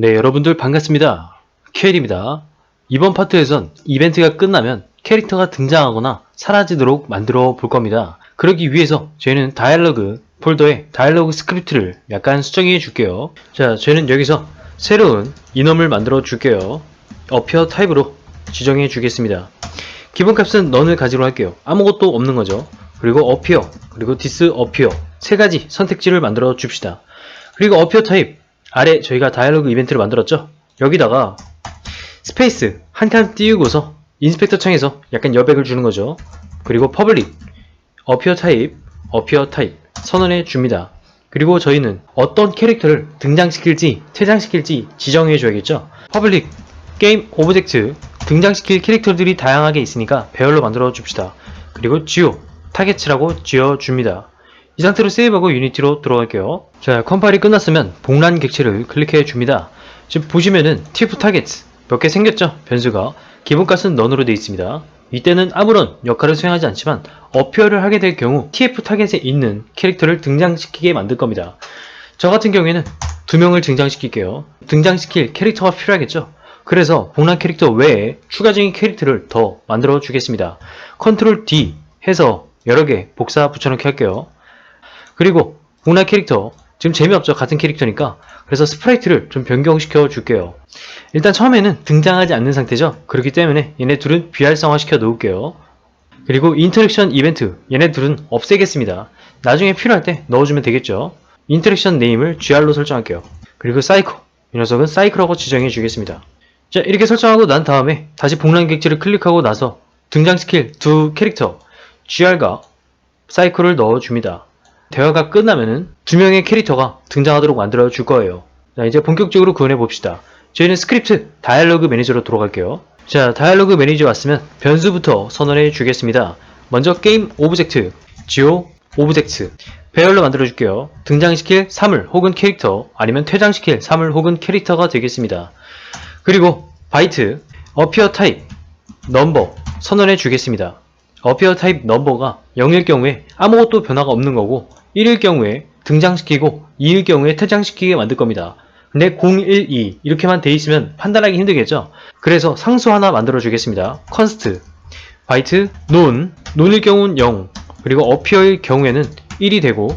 네, 여러분들 반갑습니다. 케일입니다. 이번 파트에선 이벤트가 끝나면 캐릭터가 등장하거나 사라지도록 만들어 볼 겁니다. 그러기 위해서 저희는 다이얼로그 폴더에 다이얼로그 스크립트를 약간 수정해 줄게요. 자, 저희는 여기서 새로운 이넘을 만들어 줄게요. 어피어 타입으로 지정해 주겠습니다. 기본값은 none을 가지로 할게요. 아무것도 없는 거죠. 그리고 어피어, 그리고 디스어피어 세 가지 선택지를 만들어 줍시다. 그리고 어피어 타입 아래 저희가 다이얼로그 이벤트를 만들었죠. 여기다가 스페이스 한 칸 띄우고서 인스펙터 창에서 약간 여백을 주는 거죠. 그리고 퍼블릭 어피어 타입 선언해 줍니다. 그리고 저희는 어떤 캐릭터를 등장시킬지 퇴장시킬지 지정해 줘야겠죠. 퍼블릭 게임 오브젝트 등장시킬 캐릭터들이 다양하게 있으니까 배열로 만들어 줍시다. 그리고 지오 타겟이라고 지어 줍니다. 이 상태로 세이브하고 유니티로 들어갈게요. 자, 컴파일이 끝났으면 복란 객체를 클릭해 줍니다. 지금 보시면은 tf 타겟 몇 개 생겼죠? 변수가 기본값은 none으로 되어 있습니다. 이때는 아무런 역할을 수행하지 않지만 어피어를 하게 될 경우 tf 타겟에 있는 캐릭터를 등장시키게 만들 겁니다. 저 같은 경우에는 두 명을 등장시킬게요. 등장시킬 캐릭터가 필요하겠죠? 그래서 복란 캐릭터 외에 추가적인 캐릭터를 더 만들어 주겠습니다. 컨트롤 D 해서 여러 개 복사 붙여넣기 할게요. 그리고 복란 캐릭터 지금 재미없죠? 같은 캐릭터니까. 그래서 스프라이트를 좀 변경시켜 줄게요. 일단 처음에는 등장하지 않는 상태죠. 그렇기 때문에 얘네 둘은 비활성화 시켜 놓을게요. 그리고 인터랙션 이벤트 얘네 둘은 없애겠습니다. 나중에 필요할 때 넣어주면 되겠죠. 인터랙션 네임을 gr로 설정할게요. 그리고 사이코 이 녀석은 사이코라고 지정해 주겠습니다. 자, 이렇게 설정하고 난 다음에 다시 복란 객체를 클릭하고 나서 등장시킬 두 캐릭터 gr과 사이코를 넣어줍니다. 대화가 끝나면은 두 명의 캐릭터가 등장하도록 만들어 줄 거예요. 자, 이제 본격적으로 구현해 봅시다. 저희는 스크립트 다이얼로그 매니저로 돌아갈게요. 자, 다이얼로그 매니저 왔으면 변수부터 선언해 주겠습니다. 먼저 게임 오브젝트 지오 오브젝트 배열로 만들어 줄게요. 등장시킬 사물 혹은 캐릭터 아니면 퇴장시킬 사물 혹은 캐릭터가 되겠습니다. 그리고 바이트 어피어 타입 넘버 선언해 주겠습니다. 어피어 타입 넘버가 0일 경우에 아무것도 변화가 없는 거고 1일 경우에 등장시키고 2일 경우에 퇴장시키게 만들 겁니다. 근데 0, 1, 2 이렇게만 돼 있으면 판단하기 힘들겠죠? 그래서 상수 하나 만들어 주겠습니다. const 바이트 논일 경우는 0 그리고 어피어일 경우에는 1이 되고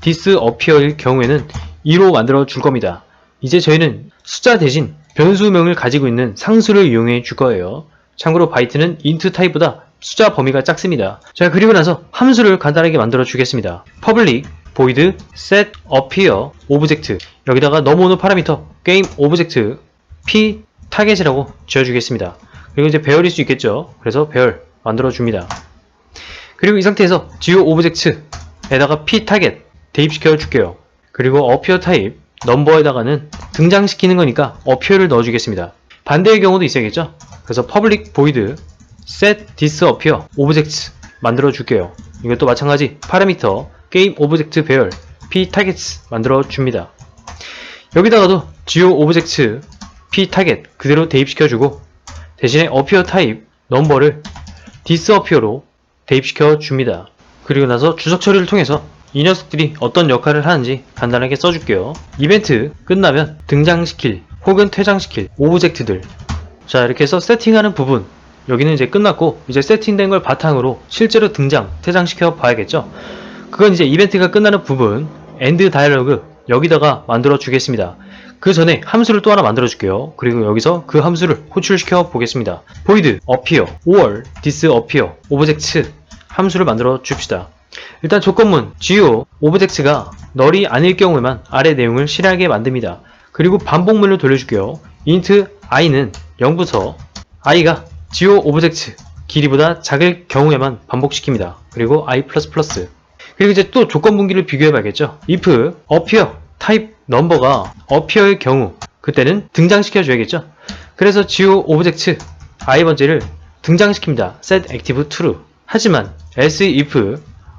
disappear일 경우에는 2로 만들어 줄 겁니다. 이제 저희는 숫자 대신 변수명을 가지고 있는 상수를 이용해 줄 거예요. 참고로 바이트는 int 타입보다 숫자 범위가 작습니다. 자, 그리고 나서 함수를 간단하게 만들어 주겠습니다. public void set appear object 여기다가 넘어오는 파라미터 게임 오브젝트 p 타겟이라고 지어주겠습니다. 그리고 이제 배열일 수 있겠죠. 그래서 배열 만들어 줍니다. 그리고 이 상태에서 geo 오브젝트에다가 p 타겟 대입시켜 줄게요. 그리고 appear 타입 넘버에다가는 등장시키는 거니까 appear를 넣어 주겠습니다. 반대의 경우도 있어야겠죠. 그래서 public void set disappear object 만들어 줄게요. 이것도 마찬가지 파라미터 게임 오브젝트 배열 p targets 만들어 줍니다. 여기다가도 geo 오브젝트 p target 그대로 대입시켜 주고 대신에 appear 타입 넘버를 disappear로 대입시켜 줍니다. 그리고 나서 주석 처리를 통해서 이 녀석들이 어떤 역할을 하는지 간단하게 써줄게요. 이벤트 끝나면 등장시킬 혹은 퇴장시킬 오브젝트들 자, 이렇게 해서 세팅하는 부분 여기는 이제 끝났고 이제 세팅된 걸 바탕으로 실제로 등장, 퇴장시켜 봐야겠죠. 그건 이제 이벤트가 끝나는 부분 end 다이얼로그 여기다가 만들어 주겠습니다. 그 전에 함수를 또 하나 만들어 줄게요. 그리고 여기서 그 함수를 호출시켜 보겠습니다. void appear or disappear 오브젝트 함수를 만들어 줍시다. 일단 조건문 geo 오브젝트가 널이 아닐 경우에만 아래 내용을 실행하게 만듭니다. 그리고 반복문을 돌려줄게요. int i는 0부터 i가 geo 오브젝트 길이보다 작을 경우에만 반복시킵니다. 그리고 i++ 그리고 이제 또 조건 분기를 비교해 봐야겠죠. if appear 타입 넘버가 appear일 경우 그때는 등장시켜 줘야겠죠. 그래서 geo 오브젝트 i번째를 등장시킵니다. set active true 하지만 else if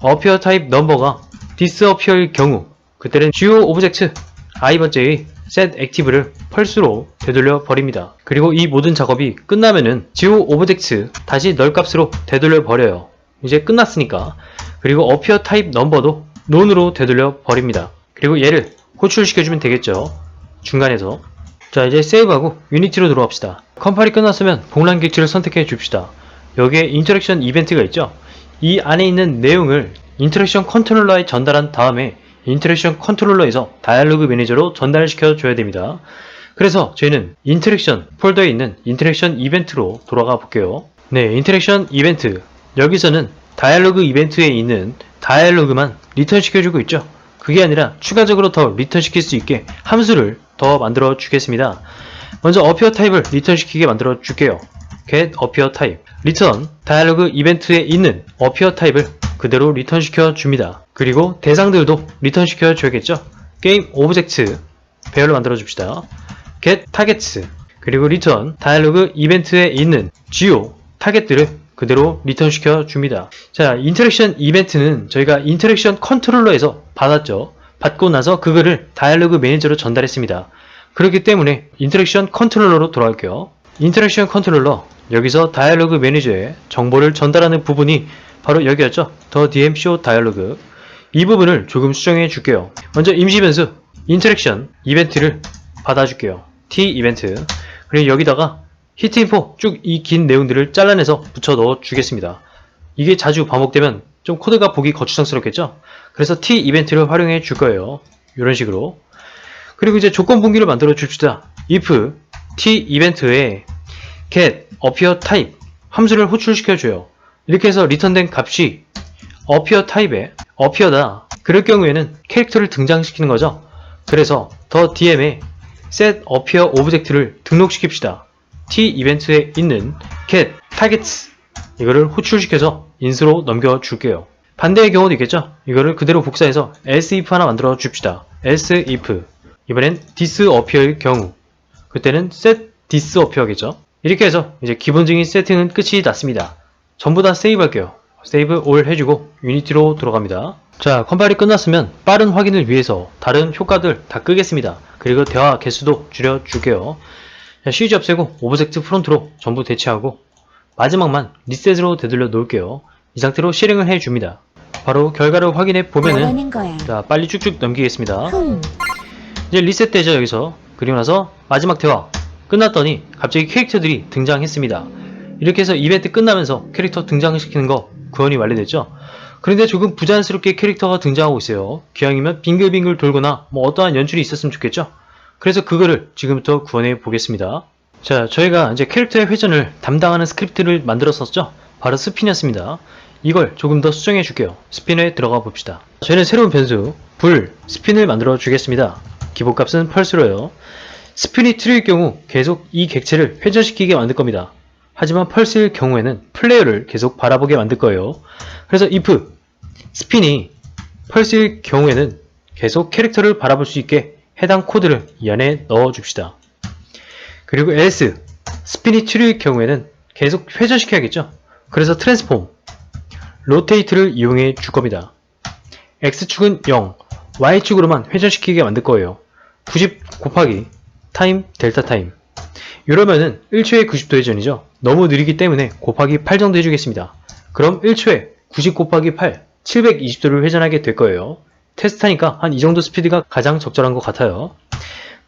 appear 타입 넘버가 disappear일 경우 그때는 geo 오브젝트 i번째의 set active를 false로 되돌려 버립니다. 그리고 이 모든 작업이 끝나면은 geo 오브젝트 다시 null 값으로 되돌려 버려요. 이제 끝났으니까. 그리고 appear 타입 넘버도 none으로 되돌려 버립니다. 그리고 얘를 호출시켜주면 되겠죠. 중간에서 자, 이제 세이브하고 유니티로 들어갑시다. 컴파일이 끝났으면 복란 객체를 선택해 줍시다. 여기에 인터랙션 이벤트가 있죠. 이 안에 있는 내용을 인터랙션 컨트롤러에 전달한 다음에 인터랙션 컨트롤러에서 다이얼로그 매니저로 전달시켜 줘야 됩니다. 그래서 저희는 인터랙션 폴더에 있는 인터랙션 이벤트로 돌아가 볼게요. 네, 인터랙션 이벤트. 여기서는 다이얼로그 이벤트에 있는 다이얼로그만 리턴 시켜주고 있죠. 그게 아니라 추가적으로 더 리턴 시킬 수 있게 함수를 더 만들어 주겠습니다. 먼저 appear 타입을 리턴 시키게 만들어 줄게요. get appear 타입. 리턴 다이얼로그 이벤트에 있는 appear 타입을 그대로 리턴 시켜 줍니다. 그리고 대상들도 리턴 시켜 줘야겠죠. 게임 오브젝트 배열로 만들어 줍시다. get targets. 그리고 return 다이얼로그 이벤트에 있는 geo 타겟들을 그대로 리턴 시켜 줍니다. 자, 인터랙션 이벤트는 저희가 인터랙션 컨트롤러에서 받았죠. 받고 나서 그거를 다이얼로그 매니저로 전달했습니다. 그렇기 때문에 인터랙션 컨트롤러로 돌아갈게요. 인터랙션 컨트롤러, 여기서 다이얼로그 매니저에 정보를 전달하는 부분이 바로 여기였죠. 더 DMCO 다이얼로그. 이 부분을 조금 수정해 줄게요. 먼저 임시 변수 인터랙션 이벤트를 받아줄게요. T 이벤트. 그리고 여기다가 히트인포 쭉 이 긴 내용들을 잘라내서 붙여 넣어 주겠습니다. 이게 자주 반복되면 좀 코드가 보기 거추장스럽겠죠? 그래서 T 이벤트를 활용해 줄 거예요. 이런 식으로. 그리고 이제 조건 분기를 만들어 줍시다. if T 이벤트에 get appear type 함수를 호출시켜 줘요. 이렇게 해서 리턴된 값이 appear 타입에 appear다. 그럴 경우에는 캐릭터를 등장시키는 거죠. 그래서 더 DM에 set appear 오브젝트를 등록시킵시다. T 이벤트에 있는 get targets 이거를 호출시켜서 인수로 넘겨줄게요. 반대의 경우도 있겠죠? 이거를 그대로 복사해서 else if 하나 만들어 줍시다. else if 이번엔 disappear일 경우 그때는 set disappear겠죠? 이렇게 해서 이제 기본적인 세팅은 끝이 났습니다. 전부 다 세이브 할게요. 세이브 all 해주고 유니티로 들어갑니다. 자, 컴파일이 끝났으면 빠른 확인을 위해서 다른 효과들 다 끄겠습니다. 그리고 대화 개수도 줄여줄게요. CG 없애고 오브젝트 프론트로 전부 대체하고 마지막만 리셋으로 되돌려 놓을게요. 이 상태로 실행을 해줍니다. 바로 결과를 확인해 보면은 자, 빨리 쭉쭉 넘기겠습니다. 이제 리셋되죠 여기서. 그리고 나서 마지막 대화 끝났더니 갑자기 캐릭터들이 등장했습니다. 이렇게 해서 이벤트 끝나면서 캐릭터 등장시키는 거 구현이 완료됐죠. 그런데 조금 부자연스럽게 캐릭터가 등장하고 있어요. 기왕이면 빙글빙글 돌거나 뭐 어떠한 연출이 있었으면 좋겠죠. 그래서 그거를 지금부터 구현해 보겠습니다. 자, 저희가 이제 캐릭터의 회전을 담당하는 스크립트를 만들었었죠. 바로 스핀이었습니다. 이걸 조금 더 수정해 줄게요. 스핀에 들어가 봅시다. 저희는 새로운 변수 불 스핀을 만들어 주겠습니다. 기본값은 펄스로요. 스핀이 트루일 경우 계속 이 객체를 회전시키게 만들 겁니다. 하지만 펄스일 경우에는 플레이어를 계속 바라보게 만들 거예요. 그래서 if 스핀이 펄스일 경우에는 계속 캐릭터를 바라볼 수 있게 해당 코드를 이 안에 넣어 줍시다. 그리고 else 스핀이 true일 경우에는 계속 회전시켜야겠죠. 그래서 transform rotate를 이용해 줄 겁니다. x축은 0, y축으로만 회전시키게 만들 거예요. 90 곱하기 타임 델타 타임. 이러면은 1초에 90도 회전이죠. 너무 느리기 때문에 곱하기 8 정도 해주겠습니다. 그럼 1초에 90 곱하기 8, 720도를 회전하게 될 거예요. 테스트하니까 한 이 정도 스피드가 가장 적절한 것 같아요.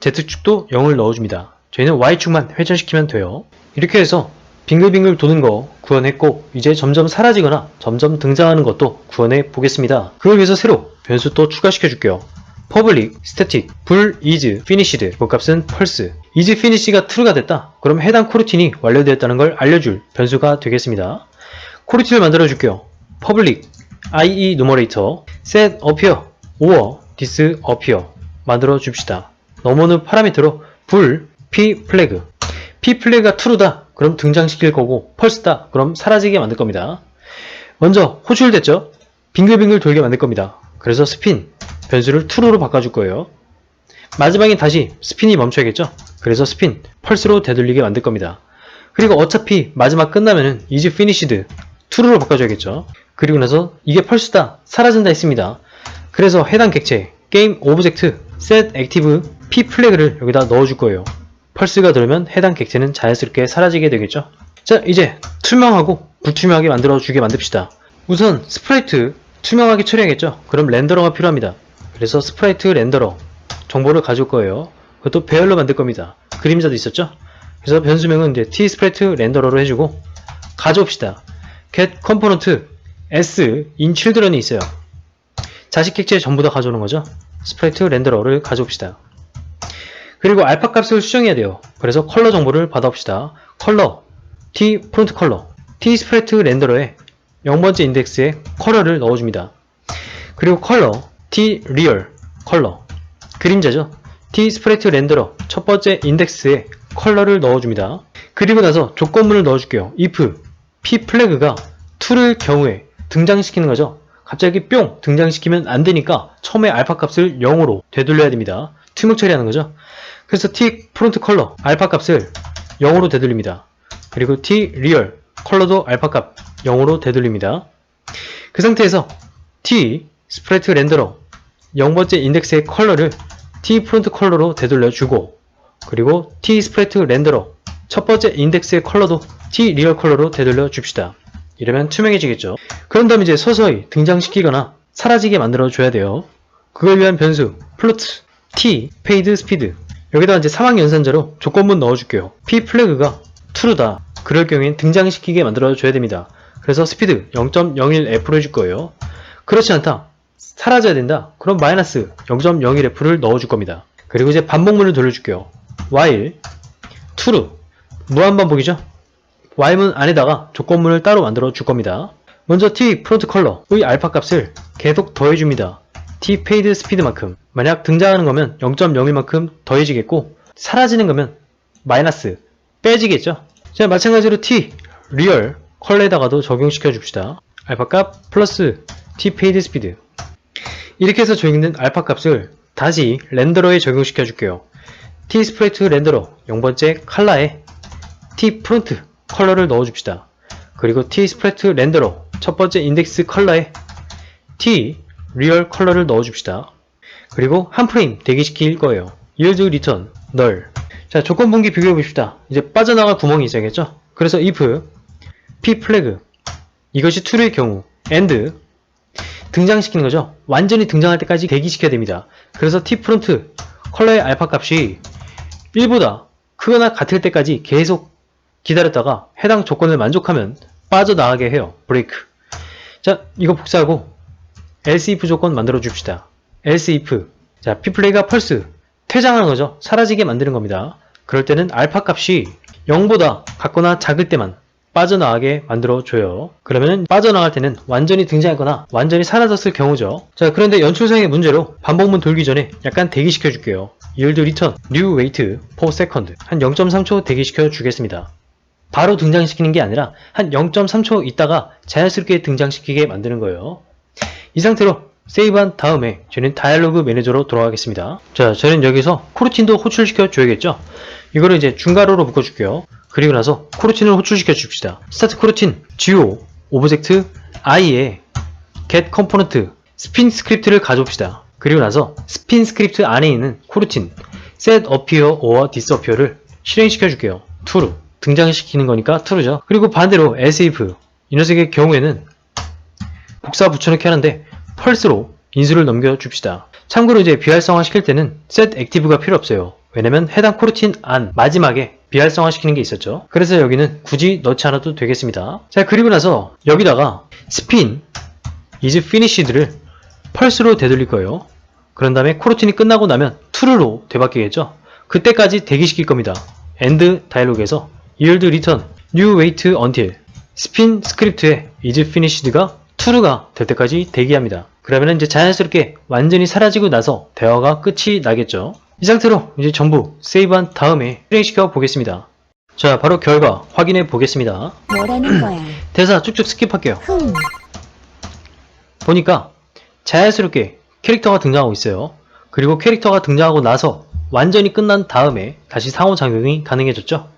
Z축도 0을 넣어줍니다. 저희는 Y축만 회전시키면 돼요. 이렇게 해서 빙글빙글 도는 거 구현했고 이제 점점 사라지거나 점점 등장하는 것도 구현해 보겠습니다. 그걸 위해서 새로 변수 또 추가시켜 줄게요. public static 불 is finished 기본값은 pulse is finish가 true가 됐다. 그럼 해당 코르틴이 완료되었다는 걸 알려줄 변수가 되겠습니다. 코르틴을 만들어 줄게요. public IE numerator set appear or disappear 만들어 줍시다. 넘어오는 파라미터로 불 p 플래그 p 플래그가 true다. 그럼 등장시킬 거고 펄스다. 그럼 사라지게 만들 겁니다. 먼저 호출됐죠? 빙글빙글 돌게 만들 겁니다. 그래서 스핀 변수를 true로 바꿔줄 거예요. 마지막에 다시 스핀이 멈춰야겠죠? 그래서 스핀 펄스로 되돌리게 만들 겁니다. 그리고 어차피 마지막 끝나면은 is finished true로 바꿔줘야겠죠? 그리고 나서 이게 펄스다 사라진다 했습니다. 그래서 해당 객체 게임 오브젝트 set active p 플래그를 여기다 넣어줄 거예요. 펄스가 들으면 해당 객체는 자연스럽게 사라지게 되겠죠. 자, 이제 투명하고 불투명하게 만들어주게 만듭시다. 우선 스프라이트 투명하게 처리하겠죠. 그럼 렌더러가 필요합니다. 그래서 스프라이트 렌더러 정보를 가져올 거예요. 그것도 배열로 만들 겁니다. 그림자도 있었죠? 그래서 변수명은 이제 tsprite 렌더러로 해주고 가져옵시다. get component s in children이 있어요. 자식 객체 전부 다 가져오는 거죠. 스프레이트 렌더러를 가져옵시다. 그리고 알파 값을 수정해야 돼요. 그래서 컬러 정보를 받아옵시다. 컬러 t 폰트 컬러 t 스프레이트 렌더러에 0번째 인덱스에 컬러를 넣어줍니다. 그리고 컬러 t 리얼 컬러 그림자죠. t 스프레이트 렌더러 첫 번째 인덱스에 컬러를 넣어줍니다. 그리고 나서 조건문을 넣어줄게요. if p 플래그가 true일 경우에 등장시키는 거죠. 갑자기 뿅 등장시키면 안 되니까 처음에 알파 값을 0으로 되돌려야 됩니다. 투명 처리하는 거죠. 그래서 t 프론트 컬러 알파 값을 0으로 되돌립니다. 그리고 t 리얼 컬러도 알파 값 0으로 되돌립니다. 그 상태에서 t 스프레이트 렌더러 0번째 인덱스의 컬러를 t 프론트 컬러로 되돌려주고 그리고 t 스프레이트 렌더러 첫 번째 인덱스의 컬러도 t 리얼 컬러로 되돌려 줍시다. 이러면 투명해지겠죠. 그런 다음에 이제 서서히 등장시키거나 사라지게 만들어 줘야 돼요. 그걸 위한 변수 플로트 t 페이드 스피드 여기다가 이제 사망 연산자로 조건문 넣어줄게요. p 플래그가 true다. 그럴 경우엔 등장시키게 만들어 줘야 됩니다. 그래서 스피드 0.01f로 해줄 거예요. 그렇지 않다. 사라져야 된다. 그럼 마이너스 0.01f를 넣어줄 겁니다. 그리고 이제 반복문을 돌려줄게요. while true 무한반복이죠. while문 안에다가 조건문을 따로 만들어 줄 겁니다. 먼저 t 프론트 컬러의 알파 값을 계속 더해줍니다. t 페이드 스피드만큼 만약 등장하는 거면 0.01만큼 더해지겠고 사라지는 거면 마이너스 빼지겠죠. 자 마찬가지로 t 리얼 컬러에다가도 적용시켜 줍시다. 알파 값 플러스 t 페이드 스피드 이렇게 해서 적용된 알파 값을 다시 렌더러에 적용시켜 줄게요. t 스프레이트 렌더러 0번째 컬러에 t 프론트 컬러를 넣어줍시다. 그리고 t 스프레이트 렌더러 첫 번째 인덱스 컬러에 t 리얼 컬러를 넣어줍시다. 그리고 한 프레임 대기시킬 거예요. yield return null. 자 조건 분기 비교해 봅시다. 이제 빠져나갈 구멍이 있어야겠죠. 그래서 if p 플래그 이것이 true일 경우 and 등장시키는 거죠. 완전히 등장할 때까지 대기시켜야 됩니다. 그래서 t 프론트 컬러의 알파 값이 1보다 크거나 같을 때까지 계속 기다렸다가 해당 조건을 만족하면 빠져나가게 해요. break. 자 이거 복사하고 else if 조건 만들어 줍시다. else if 자 p플레이가 펄스 퇴장하는 거죠. 사라지게 만드는 겁니다. 그럴 때는 알파 값이 0보다 같거나 작을 때만 빠져나가게 만들어 줘요. 그러면 빠져나갈 때는 완전히 등장했거나 완전히 사라졌을 경우죠. 자 그런데 연출상의 문제로 반복문 돌기 전에 약간 대기시켜 줄게요. yield return new wait for second 한 0.3초 대기시켜 주겠습니다. 바로 등장시키는 게 아니라 한 0.3초 있다가 자연스럽게 등장시키게 만드는 거예요. 이 상태로 세이브한 다음에 저는 다이얼로그 매니저로 돌아가겠습니다. 자, 저는 여기서 코르틴도 호출시켜 줘야겠죠? 이거를 이제 중괄호로 묶어줄게요. 그리고 나서 코르틴을 호출시켜 줍시다. 스타트 코르틴 geo 오브젝트 i에 get component 스핀 스크립트를 가져옵시다. 그리고 나서 스핀 스크립트 안에 있는 코르틴 set appear or disappear를 실행시켜 줄게요. true 등장시키는 거니까 true죠. 그리고 반대로 as if 이 녀석의 경우에는 복사 붙여넣기 하는데 펄스로 인수를 넘겨줍시다. 참고로 이제 비활성화 시킬 때는 set active가 필요 없어요. 왜냐면 해당 코르틴 안 마지막에 비활성화 시키는 게 있었죠. 그래서 여기는 굳이 넣지 않아도 되겠습니다. 자 그리고 나서 여기다가 spin is finished를 펄스로 되돌릴 거예요. 그런 다음에 코르틴이 끝나고 나면 true로 되바뀌겠죠. 그때까지 대기시킬 겁니다. end 다이얼로그에서 yield return new wait until spin 스크립트에 is finished가 true가 될 때까지 대기합니다. 그러면 이제 자연스럽게 완전히 사라지고 나서 대화가 끝이 나겠죠. 이 상태로 이제 전부 세이브한 다음에 실행시켜 보겠습니다. 자, 바로 결과 확인해 보겠습니다. 뭐라는 거야? 대사 쭉쭉 스킵할게요. 보니까 자연스럽게 캐릭터가 등장하고 있어요. 그리고 캐릭터가 등장하고 나서 완전히 끝난 다음에 다시 상호작용이 가능해졌죠.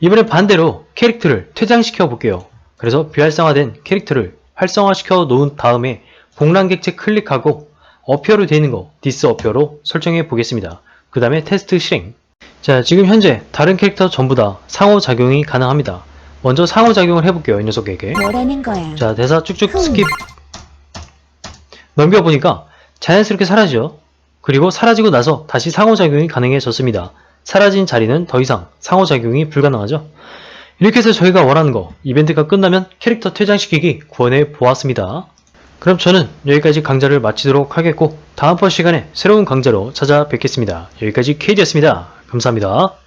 이번엔 반대로 캐릭터를 퇴장시켜 볼게요. 그래서 비활성화된 캐릭터를 활성화시켜 놓은 다음에 복랑객체 클릭하고 어피어로 되어 있는 거 disappear로 설정해 보겠습니다. 그 다음에 테스트 실행. 자 지금 현재 다른 캐릭터 전부 다 상호작용이 가능합니다. 먼저 상호작용을 해볼게요. 이 녀석에게. 뭐라는 거야? 자 대사 쭉쭉 스킵 넘겨보니까 자연스럽게 사라지죠. 그리고 사라지고 나서 다시 상호작용이 가능해졌습니다. 사라진 자리는 더 이상 상호작용이 불가능하죠. 이렇게 해서 저희가 원하는 거 이벤트가 끝나면 캐릭터 퇴장시키기 구현해 보았습니다. 그럼 저는 여기까지 강좌를 마치도록 하겠고 다음번 시간에 새로운 강좌로 찾아뵙겠습니다. 여기까지 KD였습니다. 감사합니다.